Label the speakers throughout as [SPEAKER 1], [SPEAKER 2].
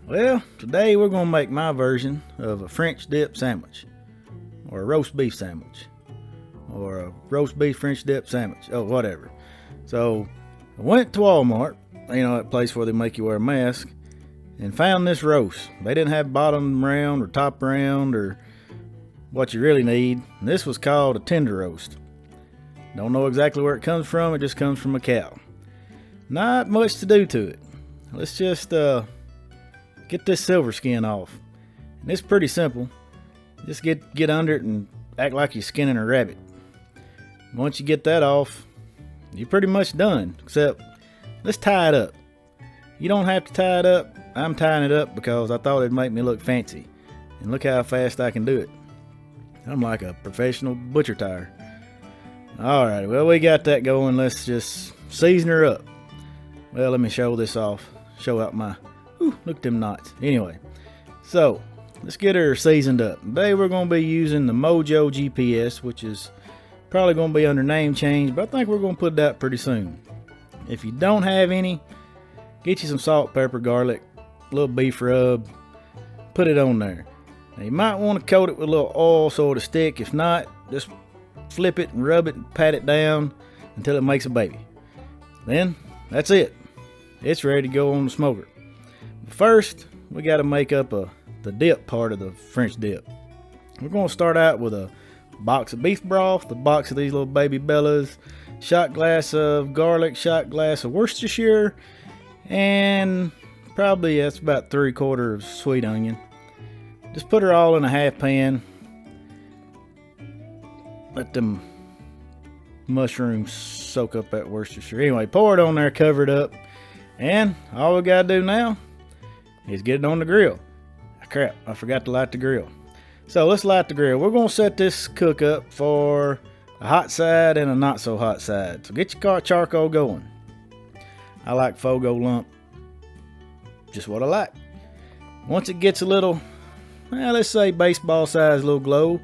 [SPEAKER 1] Well, today we're going to make my version of a French dip sandwich, or a roast beef sandwich, or a roast beef French dip sandwich, oh whatever. So I went to Walmart, you know, that place where they make you wear a mask, and found this roast. They didn't have bottom round or top round or what you really need. This was called a tender roast. Don't know exactly where it comes from, it just comes from a cow. Not much to do to it. Let's just get this silver skin off. And it's pretty simple. Just get under it and act like you're skinning a rabbit. Once you get that off, you're pretty much done. Except, let's tie it up. You don't have to tie it up. I'm tying it up because I thought it'd make me look fancy. And look how fast I can do it. I'm like a professional butcher tire. Alright, well we got that going. Let's just season her up. Well, let me show this off. Show out my... Ooh, look at them knots. Anyway, so let's get her seasoned up. Today we're going to be using the MOJO GPS, which is probably going to be under name change, but I think we're going to put it out pretty soon. If you don't have any, get you some salt, pepper, garlic, a little beef rub, put it on there. Now you might want to coat it with a little oil so it'll stick. If not, just flip it and rub it and pat it down until it makes a baby. Then that's it. It's ready to go on the smoker. First, we got to make up the dip part of the French dip. We're going to start out with a box of beef broth, a box of these little baby bellas, shot glass of garlic, shot glass of Worcestershire, and probably that's about 3/4 of sweet onion. Just put her all in a half pan. Let them mushrooms soak up that Worcestershire. Anyway, pour it on there, cover it up, and all we got to do now is get it on the grill. Crap, I forgot to light the grill. So let's light the grill. We're going to set this cook up for a hot side and a not so hot side. So get your charcoal going. I like Fogo lump. Just what I like. Once it gets a little, well, let's say baseball size little glow,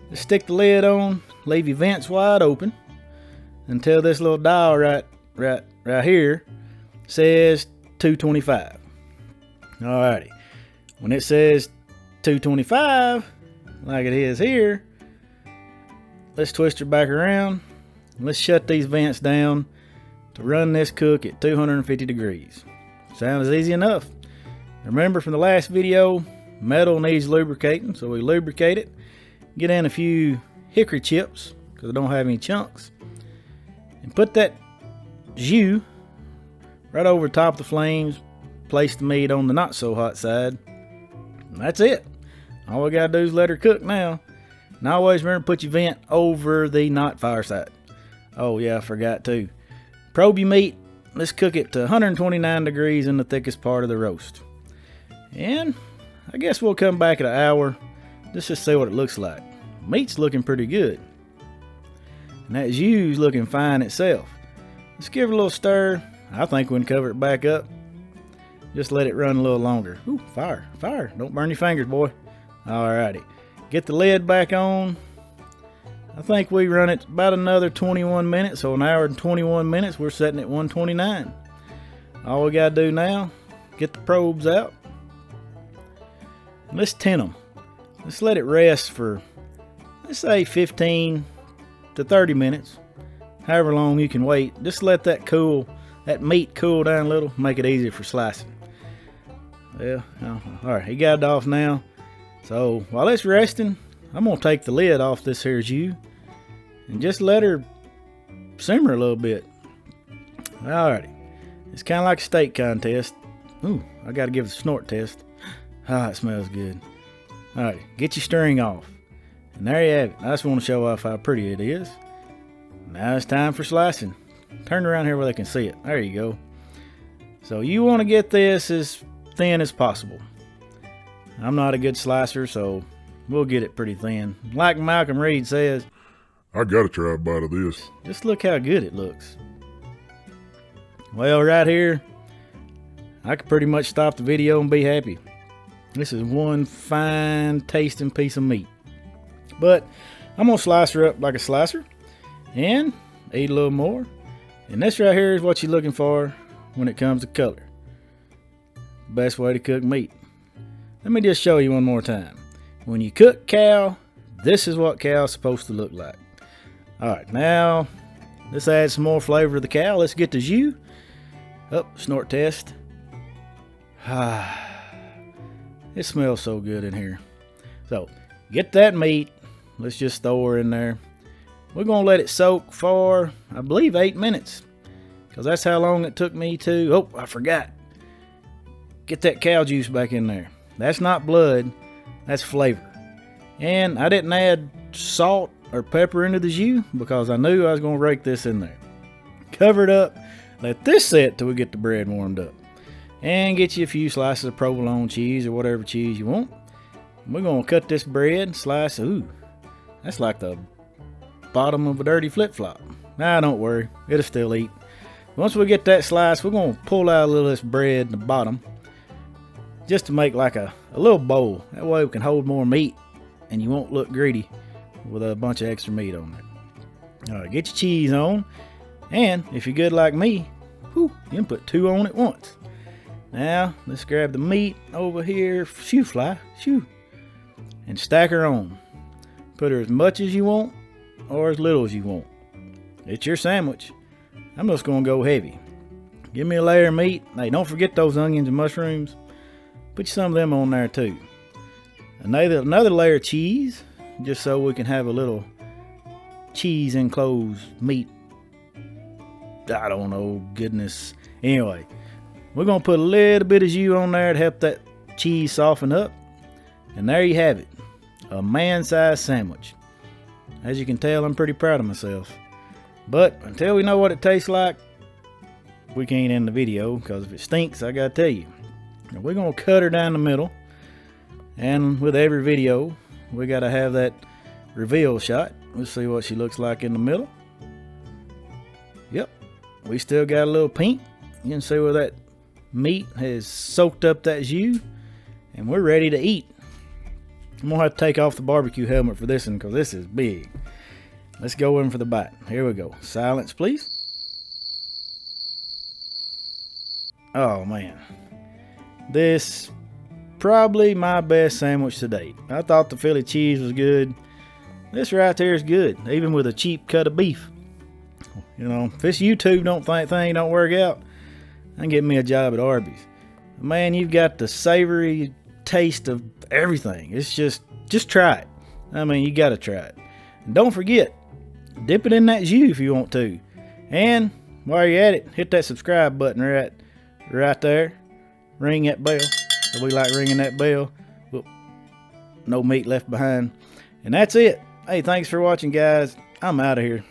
[SPEAKER 1] just stick the lid on, leave your vents wide open until this little dial right here says 225. Alrighty, when it says 225, like it is here, let's twist her back around. Let's shut these vents down to run this cook at 250 degrees. Sounds easy enough. Remember from the last video, metal needs lubricating, so we lubricate it. Get in a few hickory chips, because I don't have any chunks. And put that jus right over top of the flames. Place the meat on the not so hot side. And that's it. All we gotta do is let her cook now. And always remember to put your vent over the not fire side. Oh yeah, I forgot to. Probe your meat. Let's cook it to 129 degrees in the thickest part of the roast. And I guess we'll come back at an hour. Let's just see what it looks like. Meat's looking pretty good. And that jus looking fine itself. Let's give it a little stir. I think we can cover it back up. Just let it run a little longer. Ooh, fire, fire. Don't burn your fingers, boy. Alrighty. Get the lid back on. I think we run it about another 21 minutes. So an hour and 21 minutes. We're setting at 129. All we got to do now, get the probes out. Let's tin them. Let's let it rest for, let's say 15 to 30 minutes. However long you can wait. Just let that cool, that meat cool down a little. Make it easier for slicing. Yeah, alright, he got it off now. So while it's resting, I'm going to take the lid off this here jus and just let her simmer a little bit. Alrighty, it's kind of like a steak contest. Ooh, I got to give it a snort test. Ah, it smells good. Alright, get your string off. And there you have it. I just want to show off how pretty it is. Now it's time for slicing. Turn around here where they can see it. There you go. So you want to get this as thin as possible. I'm not a good slicer, so we'll get it pretty thin. Like Malcolm Reed says,
[SPEAKER 2] I gotta try a bite of this.
[SPEAKER 1] just look how good it looks. Well, right here, I could pretty much stop the video and be happy. This is one fine tasting piece of meat. But I'm gonna slice her up like a slicer and eat a little more. And this right here is what you're looking for when it comes to color. Best way to cook meat. Let me just show you one more time. When you cook cow, this is what cow's supposed to look like. Alright, now let's add some more flavor to the cow. Let's get the jus. Oh, snort test. It smells so good in here. So, get that meat. Let's just throw her in there. We're going to let it soak for, I believe, 8 minutes. Because that's how long it took me to... Oh, I forgot. Get that cow juice back in there. That's not blood. That's flavor. And I didn't add salt or pepper into the jus because I knew I was going to rake this in there. Cover it up. Let this set till we get the bread warmed up. And get you a few slices of provolone cheese or whatever cheese you want. We're going to cut this bread and slice. Ooh, that's like the bottom of a dirty flip-flop. Nah, don't worry. It'll still eat. Once we get that slice, we're going to pull out a little of this bread in the bottom. Just to make like a little bowl. That way we can hold more meat. And you won't look greedy with a bunch of extra meat on there. Alright, get your cheese on. And if you're good like me, whew, you can put 2 on at once. Now, let's grab the meat over here. Shoo, fly. Shoo. And stack her on. Put her as much as you want or as little as you want. It's your sandwich. I'm just going to go heavy. Give me a layer of meat. Hey, don't forget those onions and mushrooms. Put some of them on there too. Another layer of cheese. Just so we can have a little cheese enclosed meat. I don't know. Goodness. Anyway. We're going to put a little bit of jus on there to help that cheese soften up. And there you have it. A man-sized sandwich. As you can tell, I'm pretty proud of myself. But until we know what it tastes like, we can't end the video. Because if it stinks, I got to tell you. Now we're going to cut her down the middle. And with every video, we got to have that reveal shot. Let's see what she looks like in the middle. Yep. We still got a little pink. You can see where that meat has soaked up that jus, and we're ready to eat. I'm gonna have to take off the barbecue helmet for this one because this is big. Let's go in for the bite. Here we go. Silence, please. Oh man, this probably my best sandwich to date. I thought the Philly cheese was good. This right there is good, even with a cheap cut of beef. You know, if this YouTube thing don't work out, I can get me a job at Arby's. Man, you've got the savory taste of everything. It's just try it. I mean, you gotta try it. And don't forget, dip it in that jus if you want to. And while you're at it, hit that subscribe button right there. Ring that bell. So we like ringing that bell. Whoop. No meat left behind. And that's it. Hey, thanks for watching, guys. I'm out of here.